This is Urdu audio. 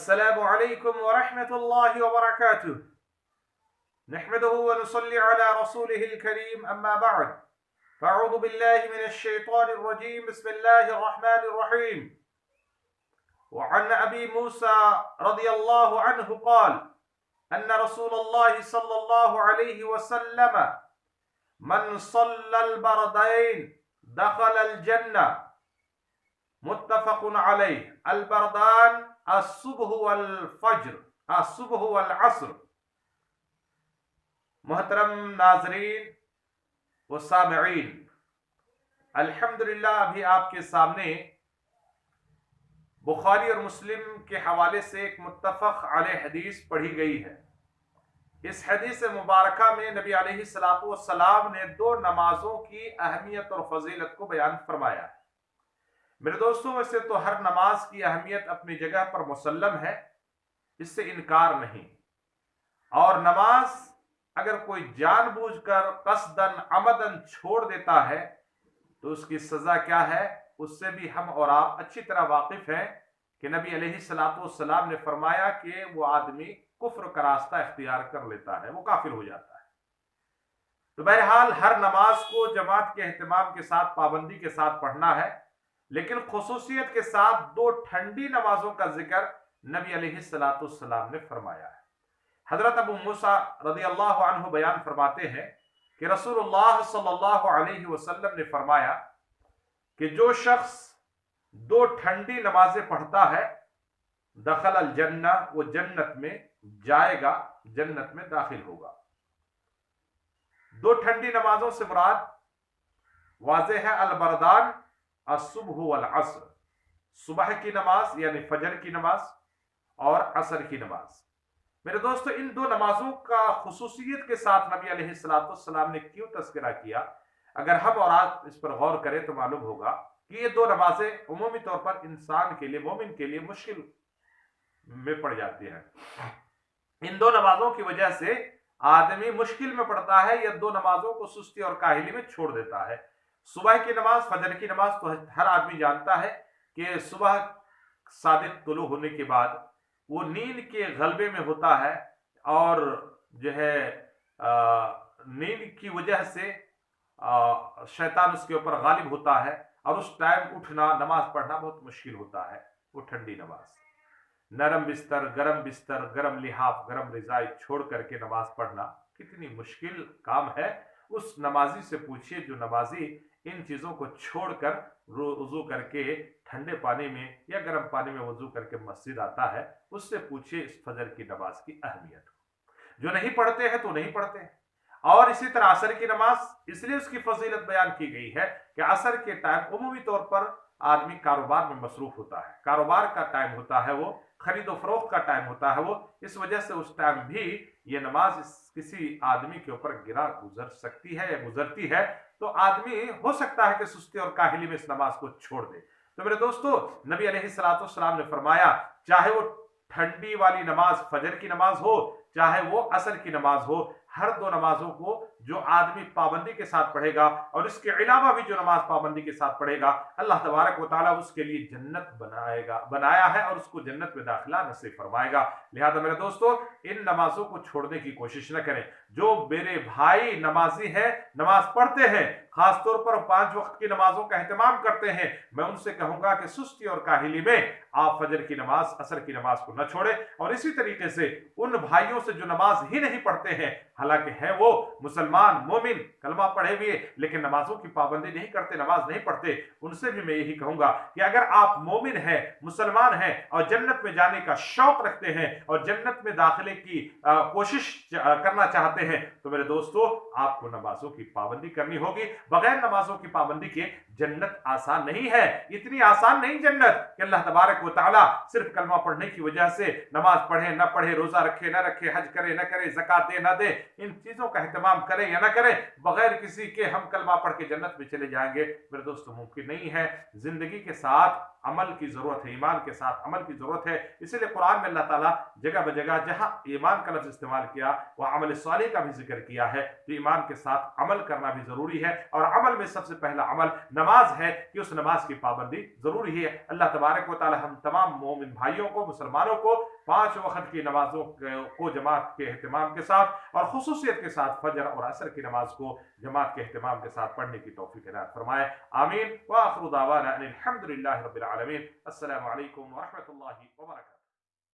السلام عليكم ورحمة الله وبركاته. نحمده ونصلي على رسوله الكريم أما بعد. فأعوذ بالله من الشيطان الرجيم. بسم الله الرحمن الرحيم. وعن أبي موسى رضي الله عنه قال أن رسول الله صلى الله عليه وسلم من صلى البردين دخل الجنة. متفق عليه. البردان الصبح والفجر، الصبح والعصر. محترم ناظرین و سامعین، الحمدللہ ابھی آپ کے سامنے بخاری اور مسلم کے حوالے سے ایک متفق علیہ حدیث پڑھی گئی ہے۔ اس حدیث مبارکہ میں نبی علیہ الصلوۃ والسلام نے دو نمازوں کی اہمیت اور فضیلت کو بیان فرمایا ہے۔ میرے دوستوں، ویسے تو ہر نماز کی اہمیت اپنی جگہ پر مسلم ہے، اس سے انکار نہیں، اور نماز اگر کوئی جان بوجھ کر قصداً عمداً چھوڑ دیتا ہے تو اس کی سزا کیا ہے، اس سے بھی ہم اور آپ اچھی طرح واقف ہیں کہ نبی علیہ الصلوۃ والسلام نے فرمایا کہ وہ آدمی کفر کا راستہ اختیار کر لیتا ہے، وہ کافر ہو جاتا ہے۔ تو بہرحال ہر نماز کو جماعت کے اہتمام کے ساتھ، پابندی کے ساتھ پڑھنا ہے، لیکن خصوصیت کے ساتھ دو ٹھنڈی نمازوں کا ذکر نبی علیہ الصلوۃ والسلام نے فرمایا ہے۔ حضرت ابو موسیٰ رضی اللہ عنہ بیان فرماتے ہیں کہ رسول اللہ صلی اللہ علیہ وسلم نے فرمایا کہ جو شخص دو ٹھنڈی نمازیں پڑھتا ہے دخل الجنہ، وہ جنت میں جائے گا، جنت میں داخل ہوگا۔ دو ٹھنڈی نمازوں سے مراد واضح ہے، البردان الصبح والعصر، صبح کی نماز یعنی فجر کی نماز اور عصر کی نماز۔ میرے دوستو، ان دو نمازوں کا خصوصیت کے ساتھ نبی علیہ الصلوۃ والسلام نے کیوں تذکرہ کیا، اگر ہم اور آپ اس پر غور کریں تو معلوم ہوگا کہ یہ دو نمازیں عمومی طور پر انسان کے لیے، مومن کے لیے مشکل میں پڑ جاتی ہیں۔ ان دو نمازوں کی وجہ سے آدمی مشکل میں پڑتا ہے، یا دو نمازوں کو سستی اور کاہلی میں چھوڑ دیتا ہے۔ صبح کی نماز، فجر کی نماز تو ہر آدمی جانتا ہے کہ صبح صادق طلوع ہونے کے بعد وہ نیند کے غلبے میں ہوتا ہے، اور جو ہے نیند کی وجہ سے شیطان اس کے اوپر غالب ہوتا ہے، اور اس ٹائم اٹھنا، نماز پڑھنا بہت مشکل ہوتا ہے۔ وہ ٹھنڈی نماز، نرم بستر، گرم لحاف، گرم رضائی چھوڑ کر کے نماز پڑھنا کتنی مشکل کام ہے۔ اس نمازی سے پوچھئے جو نمازی ان چیزوں کو چھوڑ کر وضو کر کے ٹھنڈے پانی میں یا گرم پانی میں وضو کر کے مسجد آتا ہے، اس سے پوچھئے اس فجر کی نماز کی اہمیت کو۔ جو نہیں پڑھتے ہیں تو نہیں پڑھتے ہیں۔ اور اسی طرح عصر کی نماز، اس لیے اس کی فضیلت بیان کی گئی ہے کہ عصر کے ٹائم عمومی طور پر آدمی کاروبار میں مصروف ہوتا ہے، کاروبار کا ٹائم ہوتا ہے، وہ خرید و فروخت کا ٹائم ہوتا ہے، وہ اس وجہ سے اس ٹائم بھی یہ نماز کسی آدمی کے اوپر گزر سکتی ہے یا گزرتی ہے، تو آدمی ہو سکتا ہے کہ سستی اور کاہلی میں اس نماز کو چھوڑ دے۔ تو میرے دوستو، نبی علیہ الصلوۃ والسلام نے فرمایا چاہے وہ ٹھنڈی والی نماز فجر کی نماز ہو، چاہے وہ عصر کی نماز ہو، ہر دو نمازوں کو جو آدمی پابندی کے ساتھ پڑھے گا، اور اس کے علاوہ بھی جو نماز پابندی کے ساتھ پڑھے گا، اللہ تبارک و تعالیٰ اس کے لیے جنت بنایا ہے، اور اس کو جنت میں داخلہ نصیب فرمائے گا۔ لہذا میرے دوستو، ان نمازوں کو چھوڑنے کی کوشش نہ کریں۔ جو میرے بھائی نمازی ہیں، نماز پڑھتے ہیں، خاص طور پر 5 وقت کی نمازوں کا اہتمام کرتے ہیں، میں ان سے کہوں گا کہ سستی اور کاہلی میں آپ فجر کی نماز، عصر کی نماز کو نہ چھوڑیں۔ اور اسی طریقے سے ان بھائیوں سے جو نماز ہی نہیں پڑھتے ہیں، حالانکہ ہیں وہ مسلمان، مومن، کلمہ پڑھے ہوئے، لیکن نمازوں کی پابندی نہیں کرتے، نماز نہیں پڑھتے، ان سے بھی میں یہی کہوں گا کہ اگر آپ مومن ہیں، مسلمان ہیں، اور جنت میں جانے کا شوق رکھتے ہیں، اور جنت میں داخلے کی کوشش کرنا چاہتے ہیں، تو میرے دوستو، آپ کو نمازوں کی پابندی کرنی ہوگی۔ بغیر نمازوں کی پابندی کے جنت آسان نہیں ہے، اتنی آسان نہیں جنت کہ اللہ تبارک و تعالیٰ صرف کلمہ پڑھنے کی وجہ سے نماز پڑھے نہ پڑھے، روزہ رکھے نہ رکھے، حج کرے نہ کرے، زکوٰۃ دے نہ دے، ان چیزوں کا اہتمام کریں یا نہ کریں، بغیر کسی کے ہم کلمہ پڑھ کے جنت میں چلے جائیں گے، میرے دوستو ممکن نہیں ہے۔ زندگی کے ساتھ عمل کی ضرورت ہے، ایمان کے ساتھ عمل کی ضرورت ہے۔ اسی لیے قرآن میں اللہ تعالیٰ جگہ بجگہ جہاں ایمان کا لفظ استعمال کیا، وہ عمل صالح کا بھی ذکر کیا ہے۔ تو ایمان کے ساتھ عمل کرنا بھی ضروری ہے، اور عمل میں سب سے پہلا عمل نماز نماز ہے کہ اس نماز کی پابندی ضروری ہے۔ اللہ تبارک و تعالی ہم تمام مومن بھائیوں کو، مسلمانوں کو 5 وقت کی نمازوں کو جماعت کے اہتمام کے ساتھ اور خصوصیت کے ساتھ فجر اور عصر کی نماز کو جماعت کے اہتمام کے ساتھ پڑھنے کی توفیق عنایت فرمائے، آمین۔ وآخر دعوانا ان الحمد للہ رب العالمین۔ السلام علیکم ورحمۃ اللہ وبرکاتہ۔